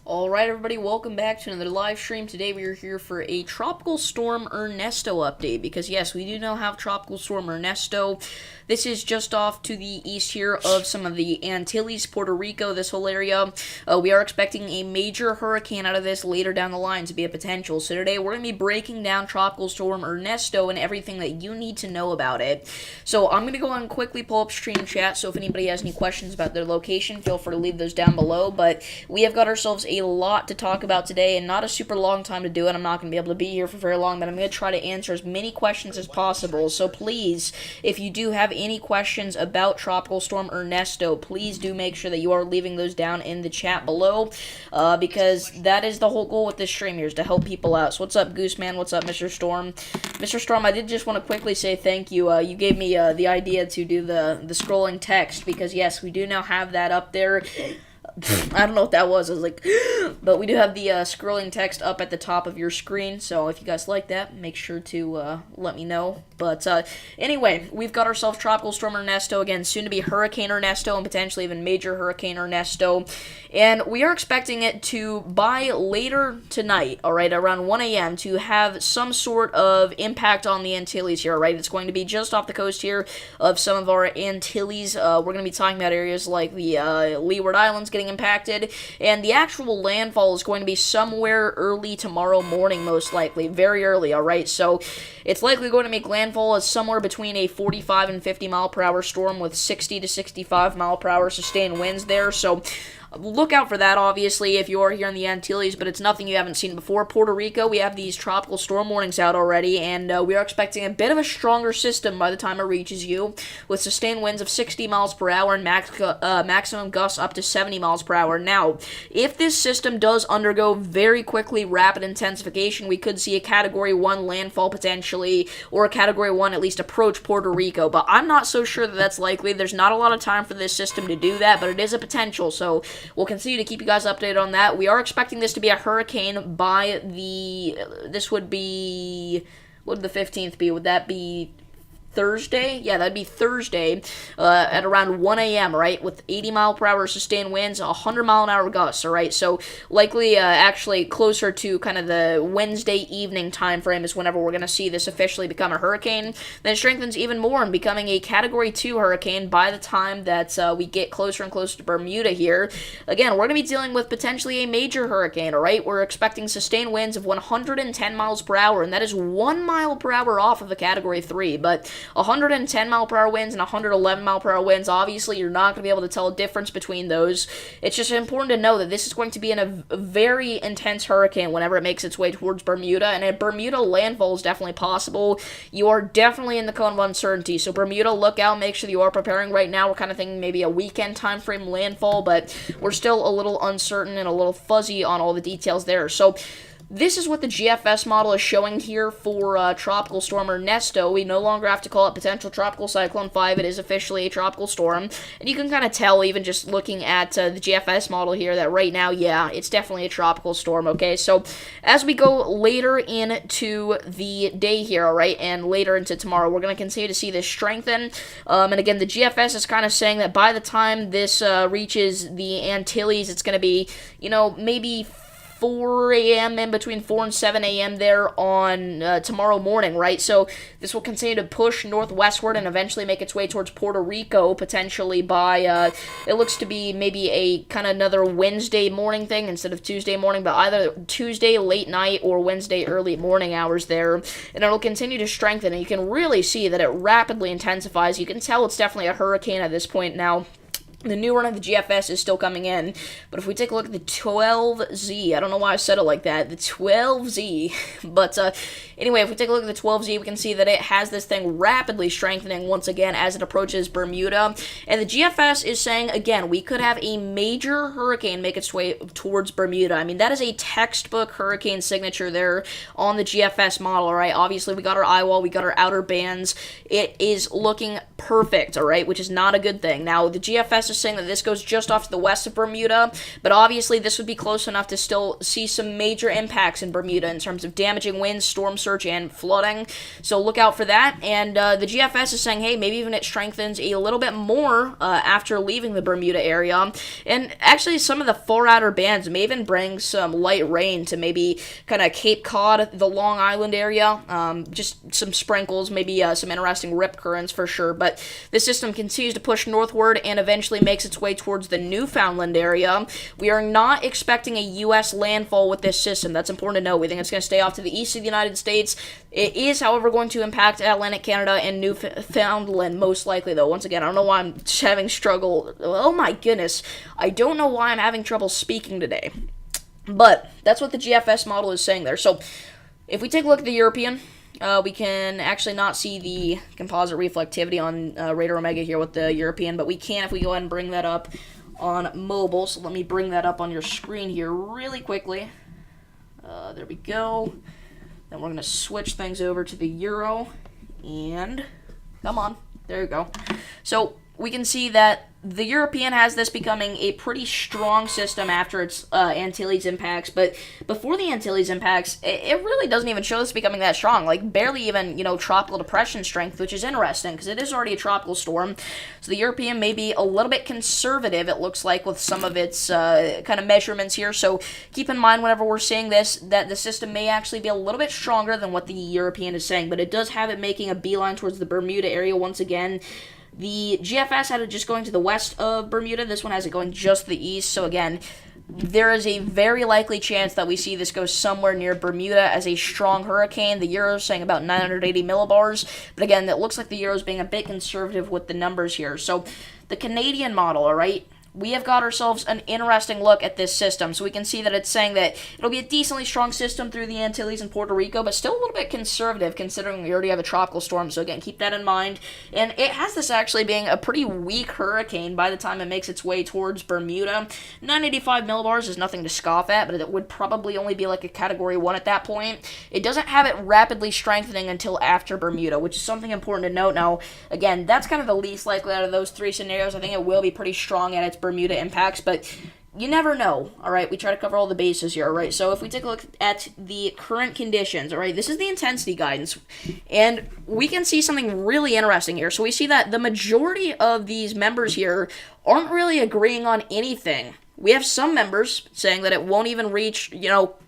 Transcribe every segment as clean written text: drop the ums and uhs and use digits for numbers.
Alright everybody, welcome back to another live stream. Today we are here for a Tropical Storm Ernesto update, because yes, we do now have Tropical Storm Ernesto. This is just off to the east here of some of the Antilles, Puerto Rico, this whole area. We are expecting a major hurricane out of this later down the line to be a potential. So today we're going to be breaking down Tropical Storm Ernesto and everything that you need to know about it. So I'm going to go on and quickly pull up stream chat, so if anybody has any questions about their location, feel free to leave those down below. But we have got ourselves a lot to talk about today, and not a super long time to do it. I'm not going to be able to be here for very long, but I'm going to try to answer as many questions as possible. So please, if you do have any questions about Tropical Storm Ernesto, please do make sure that you are leaving those down in the chat below, because that is the whole goal with this stream here, is to help people out. So what's up, Gooseman? What's up, Mr. Storm? Mr. Storm, I did just want to quickly say thank you. You gave me the idea to do the scrolling text, because yes, we do now have that up there. I don't know what that was. I was like, but we do have the scrolling text up at the top of your screen. So if you guys like that, make sure to let me know. But anyway, we've got ourselves Tropical Storm Ernesto, again, soon to be Hurricane Ernesto, and potentially even Major Hurricane Ernesto. And we are expecting it to, by later tonight, alright, around 1 a.m., to have some sort of impact on the Antilles here, alright? It's going to be just off the coast here of some of our Antilles. We're going to be talking about areas like the Leeward Islands getting impacted, and the actual landfall is going to be somewhere early tomorrow morning, most likely, very early, alright? So it's likely going to make landfall as somewhere between a 45 and 50 mile per hour storm with 60 to 65 mile per hour sustained winds there. So look out for that, obviously, if you are here in the Antilles, but it's nothing you haven't seen before. Puerto Rico, we have these tropical storm warnings out already, and we are expecting a bit of a stronger system by the time it reaches you, with sustained winds of 60 miles per hour and maximum gusts up to 70 miles per hour. Now, if this system does undergo very quickly rapid intensification, we could see a Category 1 landfall potentially, or a Category 1 at least approach Puerto Rico, but I'm not so sure that that's likely. There's not a lot of time for this system to do that, but it is a potential, so we'll continue to keep you guys updated on that. We are expecting this to be a hurricane by this would be, what would the 15th be? Would that be Thursday? Yeah, that'd be Thursday at around 1 a.m., right? With 80 mile per hour sustained winds, 100 mile an hour gusts, all right? So likely actually closer to kind of the Wednesday evening time frame is whenever we're going to see this officially become a hurricane. Then it strengthens even more and becoming a Category 2 hurricane by the time that we get closer and closer to Bermuda here. Again, we're going to be dealing with potentially a major hurricane, all right? We're expecting sustained winds of 110 miles per hour, and that is 1 mile per hour off of a Category 3, but 110 mile per hour winds and 111 mile per hour winds, obviously you're not going to be able to tell a difference between those. It's just important to know that this is going to be a very intense hurricane whenever it makes its way towards Bermuda, and a Bermuda landfall is definitely possible. You are definitely in the cone of uncertainty, so Bermuda, look out, make sure that you are preparing right now. We're kind of thinking maybe a weekend time frame landfall, but we're still a little uncertain and a little fuzzy on all the details there. So this is what the GFS model is showing here for Tropical Storm Ernesto. We no longer have to call it Potential Tropical Cyclone 5. It is officially a tropical storm. And you can kind of tell, even just looking at the GFS model here, that right now, yeah, it's definitely a tropical storm, okay? So as we go later into the day here, all right, and later into tomorrow, we're going to continue to see this strengthen. And again, the GFS is kind of saying that by the time this reaches the Antilles, it's going to be, you know, maybe 4 a.m. in between 4 and 7 a.m. there on tomorrow morning, right? So this will continue to push northwestward and eventually make its way towards Puerto Rico, potentially by, it looks to be maybe a kind of another Wednesday morning thing instead of Tuesday morning, but either Tuesday late night or Wednesday early morning hours there, and it'll continue to strengthen, and you can really see that it rapidly intensifies. You can tell it's definitely a hurricane at this point now. The new run of the GFS is still coming in, but if we take a look at the 12Z, I don't know why I said it like that, the 12Z, but anyway, if we take a look at the 12Z, we can see that it has this thing rapidly strengthening once again as it approaches Bermuda, and the GFS is saying, again, we could have a major hurricane make its way towards Bermuda. I mean, that is a textbook hurricane signature there on the GFS model, all right? Obviously, we got our eye wall, we got our outer bands. It is looking perfect, all right, which is not a good thing. Now, the GFS is is saying that this goes just off to the west of Bermuda, but obviously this would be close enough to still see some major impacts in Bermuda in terms of damaging winds, storm surge, and flooding. So look out for that. And the GFS is saying, hey, maybe even it strengthens a little bit more after leaving the Bermuda area. And actually, some of the far outer bands may even bring some light rain to maybe kind of Cape Cod, the Long Island area. Just some sprinkles, maybe some interesting rip currents for sure. But this system continues to push northward and eventually makes its way towards the Newfoundland area. We are not expecting a U.S. landfall with this system. That's important to know. We think it's going to stay off to the east of the United States. It is, however, going to impact Atlantic Canada and Newfoundland, most likely, though. Once again, I don't know why I'm having struggle. Oh my goodness. I don't know why I'm having trouble speaking today. But that's what the GFS model is saying there. So if we take a look at the European, we can actually not see the composite reflectivity on Radar Omega here with the European, but we can if we go ahead and bring that up on mobile. So let me bring that up on your screen here really quickly. There we go. Then we're going to switch things over to the Euro, and come on, there you go. So we can see that the European has this becoming a pretty strong system after its Antilles impacts, but before the Antilles impacts, it really doesn't even show this becoming that strong, like barely even, tropical depression strength, which is interesting, because it is already a tropical storm. So the European may be a little bit conservative, it looks like, with some of its kind of measurements here, so keep in mind whenever we're seeing this, that the system may actually be a little bit stronger than what the European is saying, but it does have it making a beeline towards the Bermuda area once again. The GFS had it just going to the west of Bermuda. This one has it going just to the east. So again, there is a very likely chance that we see this go somewhere near Bermuda as a strong hurricane. The Euro is saying about 980 millibars. But again, it looks like the Euro is being a bit conservative with the numbers here. So the Canadian model, all right, we have got ourselves an interesting look at this system. So we can see that it's saying that it'll be a decently strong system through the Antilles and Puerto Rico, but still a little bit conservative considering we already have a tropical storm. So again, keep that in mind. And it has this actually being a pretty weak hurricane by the time it makes its way towards Bermuda. 985 millibars is nothing to scoff at, but it would probably only be like a Category 1 at that point. It doesn't have it rapidly strengthening until after Bermuda, which is something important to note. Now, again, that's kind of the least likely out of those three scenarios. I think it will be pretty strong at its Bermuda impacts, but you never know, all right? We try to cover all the bases here, all right? So if we take a look at the current conditions, all right, this is the intensity guidance, and we can see something really interesting here. So we see that the majority of these members here aren't really agreeing on anything. We have some members saying that it won't even reach,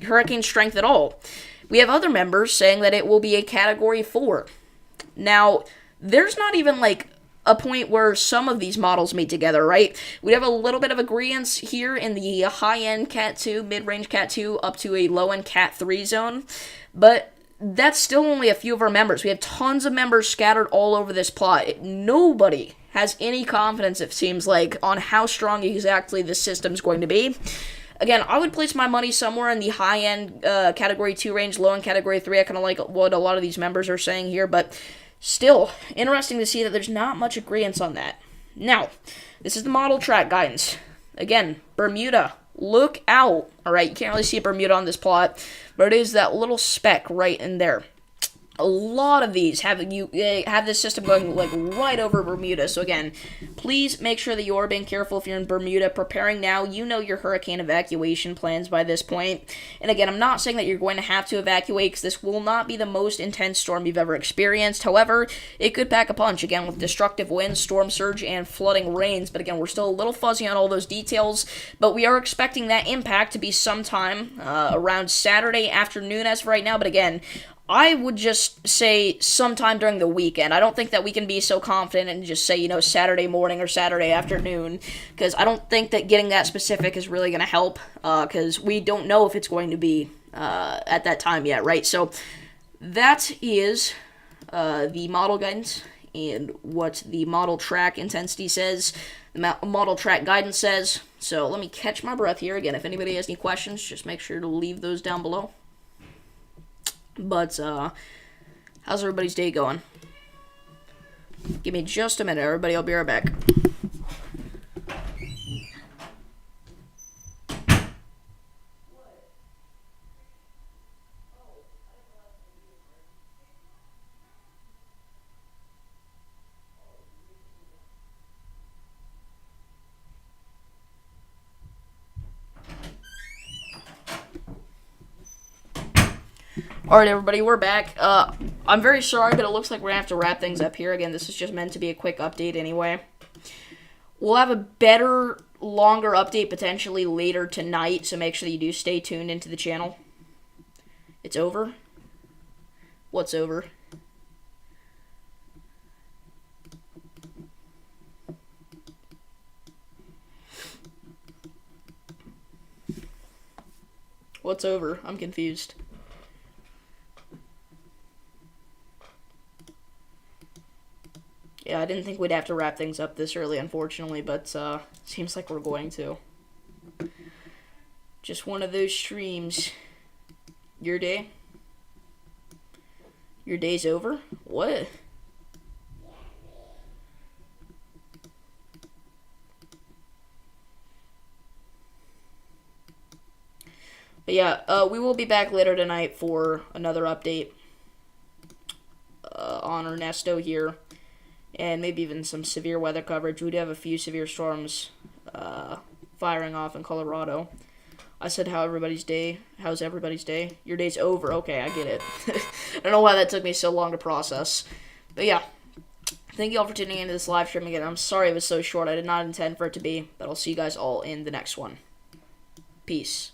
hurricane strength at all. We have other members saying that it will be a Category 4. Now, there's not even, a point where some of these models meet together, right? We have a little bit of agreement here in the high-end Cat 2, mid-range Cat 2, up to a low-end Cat 3 zone, but that's still only a few of our members. We have tons of members scattered all over this plot. Nobody has any confidence, it seems like, on how strong exactly this system's going to be. Again, I would place my money somewhere in the high-end Category 2 range, low-end Category 3. I kind of like what a lot of these members are saying here, but still, interesting to see that there's not much agreement on that. Now, this is the model track guidance. Again, Bermuda, look out. All right, you can't really see Bermuda on this plot, but it is that little speck right in there. A lot of these have this system going right over Bermuda. So again, please make sure that you are being careful if you're in Bermuda. Preparing now, you know your hurricane evacuation plans by this point. And again, I'm not saying that you're going to have to evacuate because this will not be the most intense storm you've ever experienced. However, it could pack a punch again with destructive winds, storm surge, and flooding rains. But again, we're still a little fuzzy on all those details. But we are expecting that impact to be sometime around Saturday afternoon as of right now. But again, I would just say sometime during the weekend. I don't think that we can be so confident and just say, Saturday morning or Saturday afternoon, because I don't think that getting that specific is really going to help, because we don't know if it's going to be at that time yet, right? So that is the model guidance and what the model track intensity says, the model track guidance says. So let me catch my breath here. Again, if anybody has any questions, just make sure to leave those down below. But, how's everybody's day going? Give me just a minute, everybody. I'll be right back. Alright, everybody, we're back. I'm very sorry, but it looks like we're gonna have to wrap things up here. Again, this is just meant to be a quick update anyway. We'll have a better, longer update potentially later tonight, so make sure that you do stay tuned into the channel. It's over? What's over? What's over? I'm confused. Yeah, I didn't think we'd have to wrap things up this early, unfortunately, but seems like we're going to. Just one of those streams. Your day? Your day's over? What? But yeah, we will be back later tonight for another update on Ernesto here. And maybe even some severe weather coverage. We do have a few severe storms firing off in Colorado. I said, how's everybody's day? Your day's over. Okay, I get it. I don't know why that took me so long to process. But yeah, thank you all for tuning into this live stream again. I'm sorry it was so short. I did not intend for it to be. But I'll see you guys all in the next one. Peace.